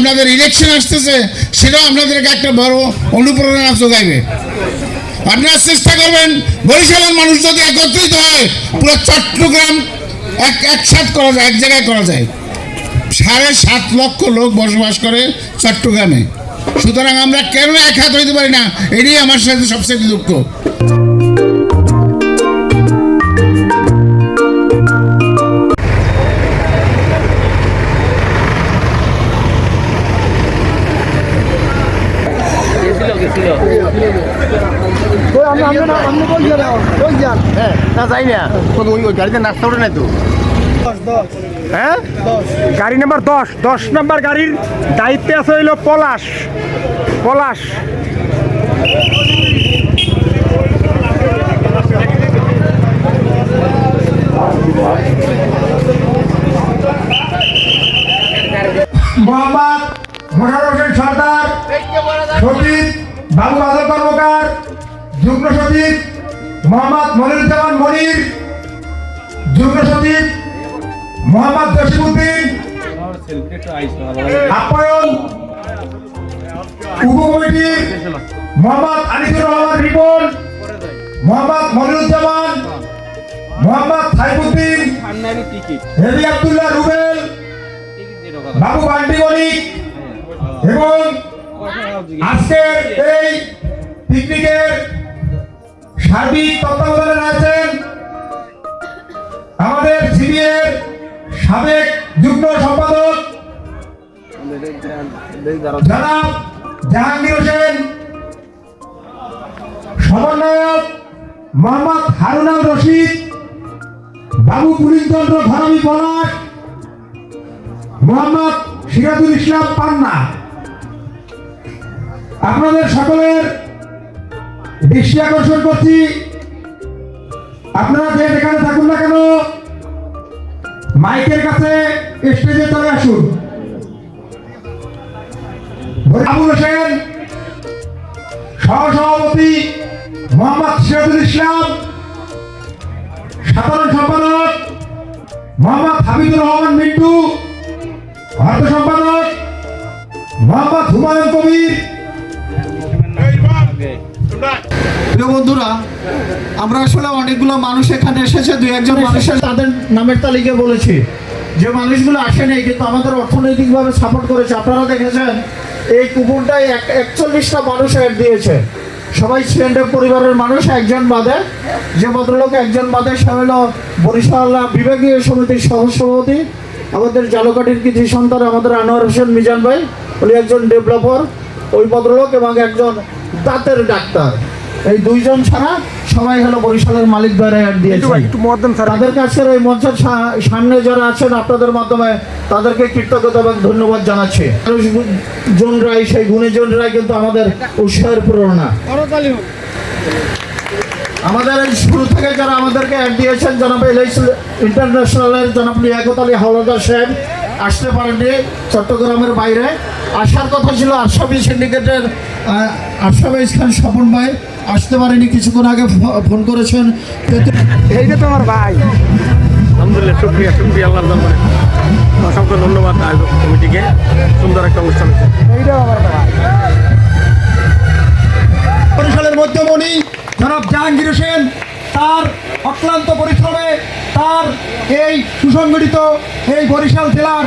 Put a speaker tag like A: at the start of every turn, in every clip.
A: আপনাদের ইলেকশন আসতেছে, সেটাও আপনাদেরকে একটা বড় অনুপ্রেরণা যোগাইবে। আপনারা চেষ্টা করবেন বরিশালের মানুষ যদি একত্রিত হয়, পুরো চট্টগ্রাম একসাথ করা যায়, এক জায়গায় করা যায়। 7.5 লক্ষ লোক বসবাস করে চট্টগ্রামে, সুতরাং আমরা কেন এক হাত হইতে পারি না, এটাই আমার সাথে সবচেয়ে দুঃখ।
B: গাড়িতে নাস্তা ওঠে নাই তো। হ্যাঁ, গাড়ি নাম্বার 10 নাম্বার গাড়ির দায়িত্বে আছে হইল পলাশ। মোহাম্মদ মোশাররফ হোসেন সরদার, সচিব বাবু বাদল কর্মকার, যুগ্ম সচিব মোহাম্মদ মনিরুজ্জামান মনির, যুগ্ম সচিব মোহাম্মদ জসিমউদ্দিন, আপ্যায়ন উপকমিটি মোহাম্মদ আনিসুর রহমান রিপন, মোহাম্মদ মনিরুজ্জামান, মোহাম্মদ সাইফুদ্দিন, হেবি আব্দুল্লাহ রুবেল, বাবু বান্টি বণিক এবং আজকের এই পিকনিকের সার্বিক তত্ত্বাবধানে রয়েছেন আমাদের সিবিএর সাবেক যুগ্ম সম্পাদক জনাব জাহাঙ্গীর হোসেন, সমন্বয়ক মোহাম্মদ হারুন আল রশিদ, বাবু পুলিশচন্দ্র ধরামি পলাশ, মোহাম্মদ সিরাজুল ইসলাম পান্না। আপনাদের সকলের দৃষ্টি আকর্ষণ করছি, আপনারা যে যেখানে থাকুন না কেন মাইকের কাছে স্টেজে চলে আসুন। আবুল হোসেন, সহসভাপতি মোহাম্মদ সিরাজুল ইসলাম, সাধারণ সম্পাদক মোহাম্মদ হাবিবুর রহমান মিন্টু, অর্থ সম্পাদক মোহাম্মদ হুমায়ুন কবির।
C: প্রিয় বন্ধুরা, আমরা আসলে অনেকগুলো মানুষ এখানে এসেছে, 2-1 মানুষের তাদের নামের তালিকা বলেছি, যে মানুষগুলো আসেনি কিন্তু আমাদের অর্থনৈতিকভাবে সাপোর্ট করেছে। আপনারা দেখেছেন এই কুপনটায় 41টা মানুষ অ্যাড দিয়েছে, সবাই সিএনএফ পরিবারের মানুষ, একজন বাদে, যে ভদ্রলোক একজন বাদে, সে হলো বরিশাল বিভাগীয় সমিতির সহসভাপতি, আমাদের জালকাঠির কৃতি সন্তান আমাদের আনোয়ার হোসেন মিজান ভাই, উনি একজন ডেভেলপার, ওই ভদ্রলোক, এবং একজন দাঁতের ডাক্তার। এই 2 জন ছাড়া সবাই হলো বরিশালের মালিক দ্বারা অ্যাড দিয়েছে। তাদের কাছে এই মঞ্চের সামনে যারা আছেন আপনাদের মাধ্যমে তাদেরকে কৃতজ্ঞতা এবং ধন্যবাদ জানাচ্ছি। জন রায়, সেই গুণীজন রায় কিন্তু আমাদের উৎসাহের প্রেরণা। আমাদের এই শুরু থেকে যারা আমাদেরকে অ্যাড দিয়েছেন, জনাব এলআইসি ইন্টারন্যাশনালের জনাব লিয়াকত আলী হাওলাদার সাহেব আসতে পারেননি, চট্টগ্রামের বাইরে। আসার কথা ছিল আশরাফি সিন্ডিকেটের আশরাফ খান স্বপন ভাই, আসতে পারেনি, কিছুক্ষণ আগে ফোন করেছেন।
B: এইটা তো আমার ভাই। আলহামদুলিল্লাহ, শুকরিয়া আল্লাহর দরবারে অসংখ্য ধন্যবাদ আয়োজক কমিটিকে, সুন্দর একটা অনুষ্ঠান হয়েছে। এইটাও আমার ভাই।
C: বরিশালের মধ্যমণি জনাব জাহাঙ্গীর হোসেন, তার অক্লান্ত পরিশ্রমে, তার এই সুসংগঠিত এই বরিশাল জেলার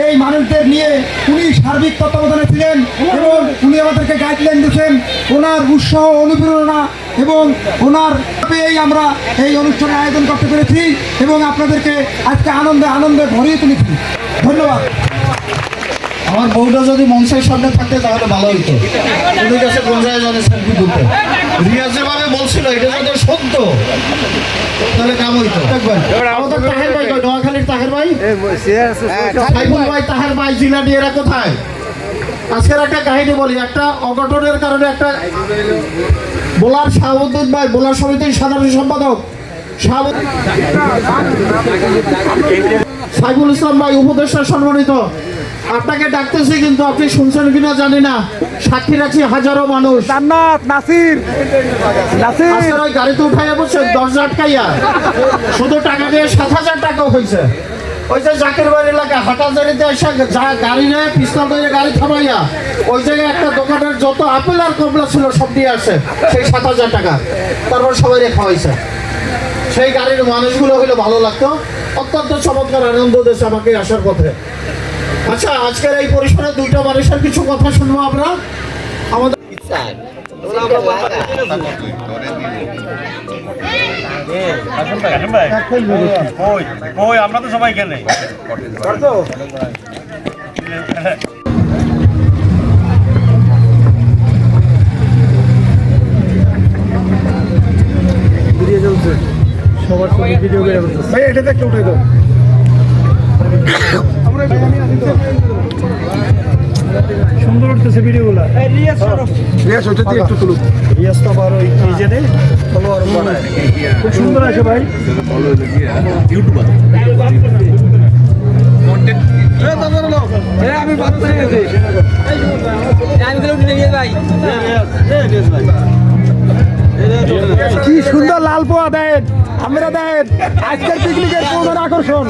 C: এই মানুষদের নিয়ে উনি সার্বিক তত্ত্বাবধানে ছিলেন এবং উনি আমাদেরকে গাইডলাইন দিয়েছেন। ওনার উৎসাহ, অনুপ্রেরণা এবং ওনার পেয়েই আমরা এই অনুষ্ঠানের আয়োজন করতে পেরেছি এবং আপনাদেরকে আজকে আনন্দে ভরিয়ে তুলেছি। ধন্যবাদ। আমার বউটা যদি মঞ্চের সামনে থাকতে তাহলে ভালো হইতো। ওদের কাছে গঞ্জায় জানে সেলফি তুলতে, রিয়াজ যেভাবে বলছিল এটা যদি সত্য তাহলে কাম হইতো। দেখবেন আমাদের তাহের ভাই, নোয়াখালীর তাহের ভাই, সাইফুল ভাই, তাহের ভাই, জিলানি, এরা কোথায়? আজকের একটা কাহিনী বলি। একটা অঘটনের কারণে একটা বোলার শাহাবুদ্দিন ভাই, বোলার সমিতির সাধারণ সম্পাদক সাইফুল ইসলাম ভাই, উপদেষ্টা সম্মানিত, আপনাকে ডাকতেছি কিন্তু আপনি শুনছেন কিনা জানি না। সাক্ষী রাখছি হাজারো মানুষ।
B: নাসির
C: গাড়িতে উঠাইয়া বসে 10 আটকাইয়া শুধু টাকা দিয়ে 7,000 টাকা হয়েছে।
D: ওই যে জাকির বাড়ি এলাকা হাটাজারিতে এসে যা গাড়ি নেয় পিস্তল ধরে গাড়ি থামাইয়া ওই জায়গায় একটা দোকানের যত আপেল আর কমলা ছিল সব দিয়ে আসে সেই 7,000 টাকা, তারপর সবাই খাওয়াইছে। সেই গাড়ির মানুষগুলো হইলে ভালো লাগতো। অত্যন্ত চমৎকার আনন্দ দিয়েছে আমাকে আসার পথে। আচ্ছা, আজকের এই পরিসরে দুইটা মানুষের কিছু কথা শুনবো আমরা। আমাদের
B: আমরা তো সবাই এখানে সবার সঙ্গে ভিডিও করে ভাই এটা দেখতে উঠে দাও। সুন্দর উঠতেছে ভিডিওগুলা। রিয়াজ ওটা দিয়ে একটু তুলুক। রিয়াজ তো আবার ওই নিজেরে ফলোয়ার বানায়, খুব সুন্দর আছে ভাই। ইউটিউবার কন্টেন্ট আমি বাদ করে গেছি আমি তো উঠে গেছি ভাই। কি সুন্দর লাল পোয়া দেন, আমরা দেন আজকের পিকনিকের প্রধান আকর্ষণ।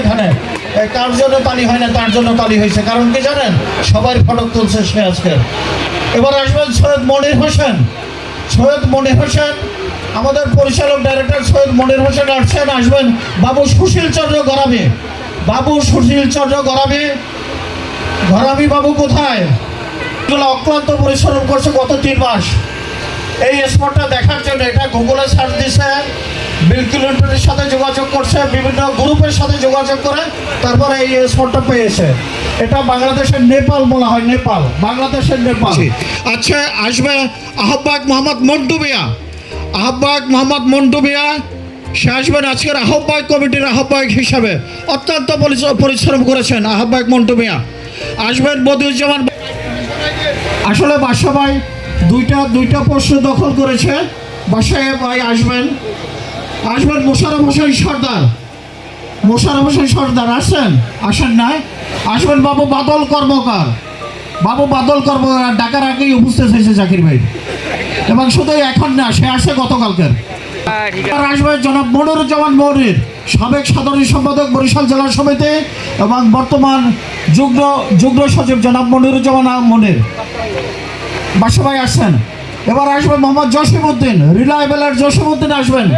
D: এখানে কার জন্য তালি হয় না, তার জন্য তালি হয়েছে। কারণ কি জানেন, সবাই ফটক তুলছে সে আজকে। এবার আসবেন সৈয়দ মনির হোসেন। সৈয়দ মনির হোসেন আমাদের পরিচালক ডাইরেক্টর সৈয়দ মনির হোসেন আসছেন। আসবেন বাবু সুশীল চন্দ্র গরাবি। বাবু সুশীল চন্দ্র গরাবি, গরাবি বাবু কোথায়? অক্লান্ত পরিশ্রম করছে গত 3 মাস এই স্পটটা দেখার জন্য। এটা গুগলে সার্চ দিছে, বিল ক্লিন্টনের সাথে যোগাযোগ করছে, বিভিন্ন গ্রুপের সাথে যোগাযোগ করে তারপরে এই স্পটটা পেয়েছে। এটা বাংলাদেশের নেপাল বলা হয়, নেপাল, বাংলাদেশের নেপাল। আচ্ছা, আসবে আহ্বায়ক মোহাম্মদ মন্টু মিয়া। আহ্বায়ক মোহাম্মদ মন্টু মিয়া, সে আসবেন আজকের আহ্বায়ক কমিটির আহ্বায়ক হিসাবে। অত্যন্ত পরিশ্রম করেছেন আহ্বায়ক মন্টু মিয়া। আসবেন বদিউজ্জামান। আসলে বাসা ভাই দুইটা প্রশ্ন দখল করেছে। বাসায় ভাই আসবেন মোশাররফ হোসেন সর্দার। মোশাররফ হোসেন সর্দার আসেন নাই? আসবেন বাবু বাদল কর্মকার। বাবু বাদল কর্মকার ডাকার আগেই উপস্থিত হয়েছে জাকির ভাই, এবং শুধু এখন না, সে আসে গতকালকের। আসবেন জনাব মনিরুজ্জামান মনির, সাবেক সাধারণ সম্পাদক বরিশাল জেলা সমিতি এবং বর্তমান যুগ্ম সচিব জনাব মনিরুজ্জামান মনির। বাসা ভাই আসছেন। এবার আসবেন মোহাম্মদ জসিমউদ্দিন, রিলায়েবলের জসিমউদ্দিন আসবেন।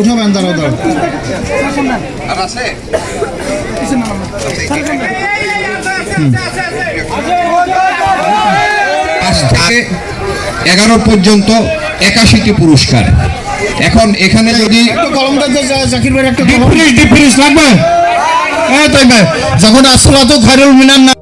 D: উঠাবেন দাঁড়াও।
E: আজ থেকে 11 পর্যন্ত 81টি পুরস্কার। এখন এখানে যদি
D: জাকির ভাই একটা ডিফ্রিজ লাগবে, যখন আসলা তো খায়রুল মিনার না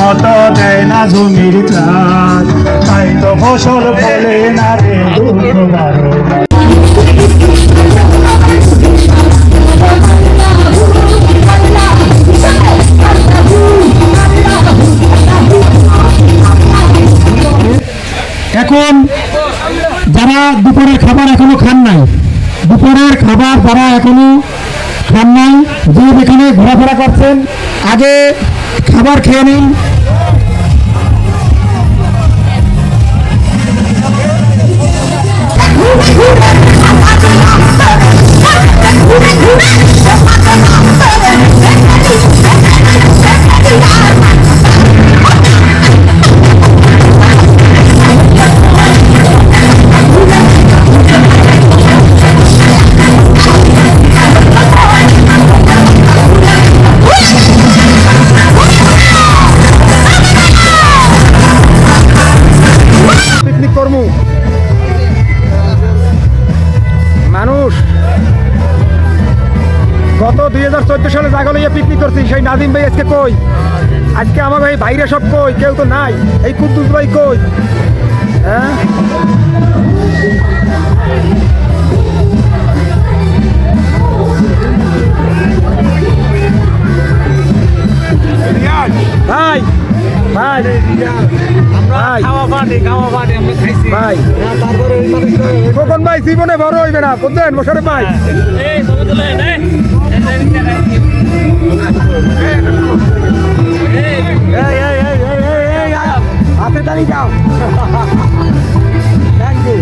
B: মতো দেয় না জমির ত্রাণ, তাই তো ফসল ফলে না রে দুঃখ কারো।
C: এখন যারা দুপুরের খাবার এখনো খান নাই, দুপুরের খাবার যারা এখনো খান নাই, যে যেখানে ঘোরাফেরা করছেন আগে খাবার খেয়ে নিন। পিকনিক কর্ম মানুষ গত 2014 সালে জাগা লইয়া পিকনিক করছি, সেই নাদিম ভাই আজকে কই? আজকে আমার ভাই বাইরে সব কই? কেউ তো নাই। এই কুদ্দুস ভাই কই? হ্যাঁ, ভাই ভাই ভাই ভাই খোকন ভাই জীবনে বড় হইবে না, বুঝলেন মোশারফ ভাই?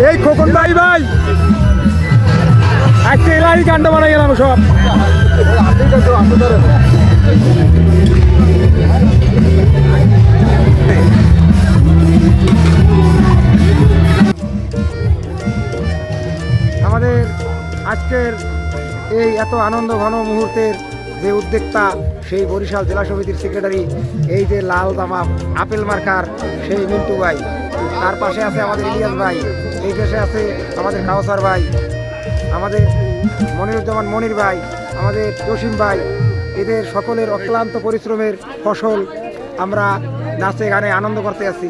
C: এই খোকন ভাই ভাই আজকে এলাই কাণ্ড বানাই গেলাম সব। আমাদের আজকের এই এত আনন্দ ঘন মুহূর্তের যে উদ্যোক্তা, সেই বরিশাল জেলা সমিতির সেক্রেটারি, এই যে লাল জামা আপেল মার্কার সেই মিন্টু ভাই, তার পাশে আছে আমাদের ইলিয়াস ভাই, এই দেশে আছে আমাদের কাউসার ভাই, আমাদের মনিরুজ্জামান মনির ভাই, আমাদের জসিম ভাই, এদের সকলের অক্লান্ত পরিশ্রমের ফসল আমরা নাচে গানে আনন্দ করতে আছি।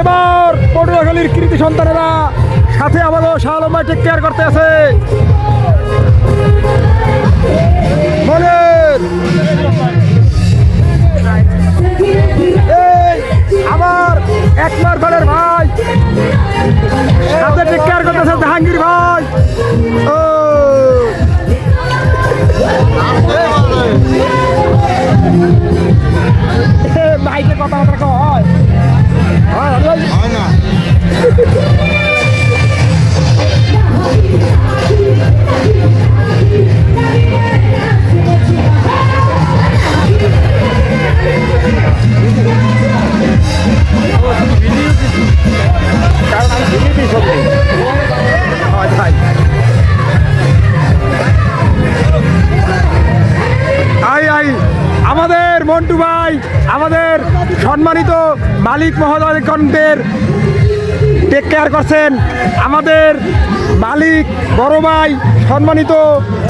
C: এবার পটুয়াখালীর কৃতি সন্তানেরা সাথে আমাদের শাহ আলম ভাই টেক কেয়ার করতে আছে। এই আমার একমার বাড়ির ভাই সাথে টেক কেয়ার করতেছে জাহাঙ্গীর ভাই। ও ভাইকে কথাবার্তা হয় হয় না। কারণ আমি ভিডিও দিই সব ভাই। আমাদের মন্টু ভাই, আমাদের সম্মানিত মালিক মহোদয়গণদের টেক কেয়ার করছেন। আমাদের মালিক বড় ভাই, সম্মানিত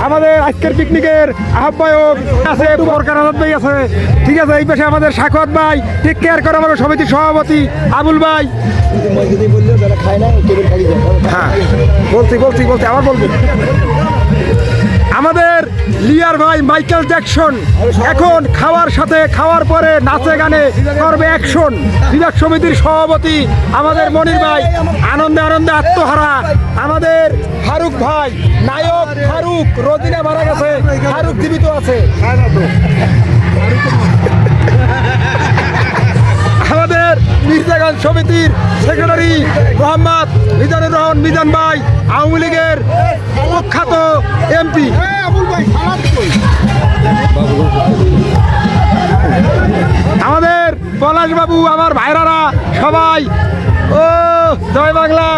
C: আমাদের আজকের পিকনিকের আহ্বায়ক আছে বরকার আজাদ ভাই আছে, ঠিক আছে। এই পাশে আমাদের সাখাওয়াত ভাই টেক কেয়ার করে, আমাদের সমিতির সভাপতি আবুল ভাই। হ্যাঁ বলছি আবার বলবো। আমাদের লিয়ার ভাই মাইকেল জ্যাকসন এখন খাওয়ার সাথে খাওয়ার পরে নাচে গানে করবে অ্যাকশন। বিভাগ সমিতির সভাপতি আমাদের মনির ভাই আনন্দে আনন্দে আত্মহারা। আমাদের ফারুক ভাই নায়ক ফারুক, রোজিনা মারা গেছে, ফারুক জীবিত আছে। আমাদের মির্জাগঞ্জ সমিতির সেক্রেটারি মোহাম্মদ মিজানুর রহমান মিজান ভাই, আওয়ামী লীগের প্রখ্যাত এমপি। আমাদের পলাশ বাবু, আমার ভাইরারা সবাই, ও জয় বাংলা।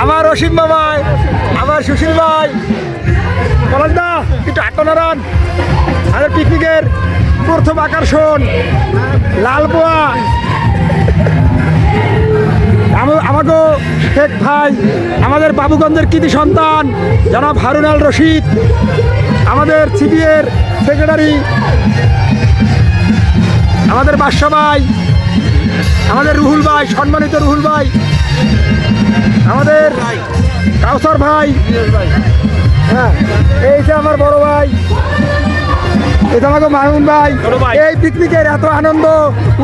C: আমার অসীম বাবাই, আমার সুশীল ভাই, পলাশ দা একটু আটনারান। আমাদের পিকনিকের প্রথম আকর্ষণ লালপোয়া। আমাকে শেখ ভাই, আমাদের বাবুগঞ্জের কৃতি সন্তান জনাব হারুন আল রশিদ, আমাদের সিপিএর সেক্রেটারি, আমাদের বাদশা ভাই, আমাদের রুহুল ভাই, সম্মানিত রুহুল ভাই, আমাদের কাউসার ভাই, হ্যাঁ এই যে আমার বড় ভাই, এটা আমাকে মাহমুদ ভাই। এই পিকনিকের এত আনন্দ,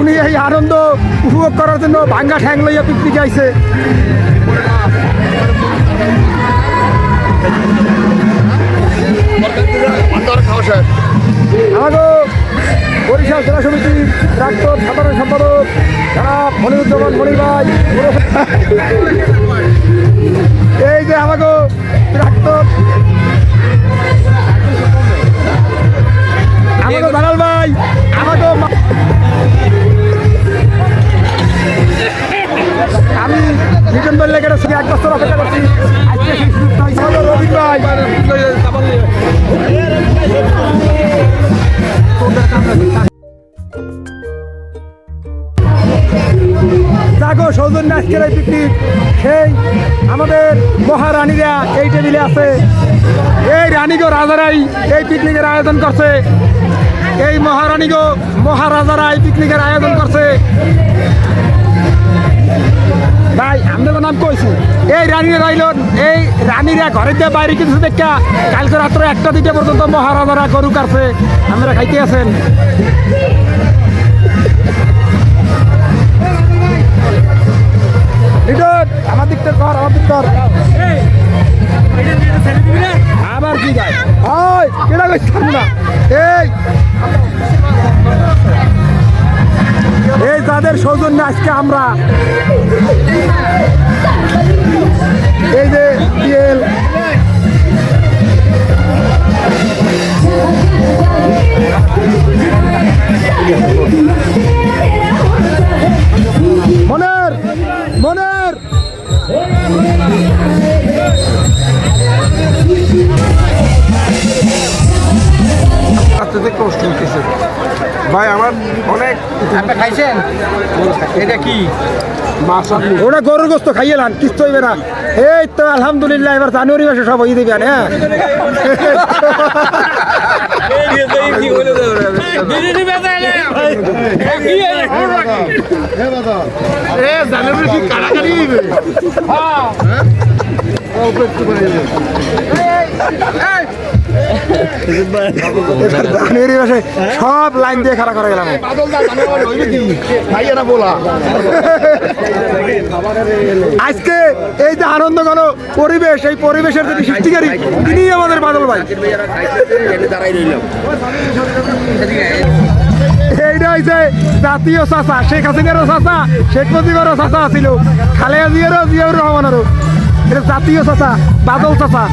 C: উনি এই আনন্দ উপভোগ করার জন্য ভাঙ্গা ঠ্যাং লইয়া পিকনিকে আইছে। আমাকে বরিশাল জেলা সমিতির প্রাক্তন সাধারণ সম্পাদক জনাব মনিরুজ্জামান মনির ভাই, এই যে আমাকে প্রাক্তন আমাকে দালাল ভাই, আমাকে আমি মিটন বললে গেলে 1 বছর অপেক্ষা করছি, আজকে সেই সুযোগটা হয়েছে। আমাদের রবীন ভাই, জাগো সৌজন্য আজকের এই পিকনিক, সেই আমাদের মহারানীরা এই টেবিলে আছে। এই রানীগো রাজারাই এই পিকনিকের আয়োজন করছে। এই মহারানীগো মহারাজারা এই পিকনিকের আয়োজন করছে। ভাই আমাদের নাম কইছি, এই রানীরা রাইলন, এই রানীরা ঘরের দিয়ে বাইরে কিছু দেখা কালকে রাত্র 1টা-2টা পর্যন্ত মহারাজারা গরু কাটছে, আমরা খাইতে আছেন। আমার দিকটা কর, আমার দিক কর। আবার কি গায় কেনা করছি না। এই যাদের সৌজন্য আজকে আমরা এই যে বিএল মনের মনের
B: কষ্ট হচ্ছে ভাই, আমার অনেক। আপনি খাইছেন? এটা কি মাছ?
C: ওটা গরুর গোস্ত খাইয়ে লান, কিচ্ছু হইবে না। এই তো আলহামদুলিল্লাহ, এবার জানুয়ারি মাসে সব হয়ে দেবেন। হ্যাঁ জানুয়ারি মাসে সব লাইন দিয়ে খাড়া করে গেলাম। আজকে এই যে আনন্দ ঘন পরিবেশ, এই পরিবেশের যদি সৃষ্টিকারী তিনি আমাদের বাদল ভাই। এইটা হচ্ছে জাতীয় চাচা, শেখ হাসিনারও চাচা, শেখ মুজিবেরও চাচা ছিল, খালেদা জিয়ারও, জিয়াউর রহমানেরও। এটা জাতীয় চাচা, বাদল চাচা।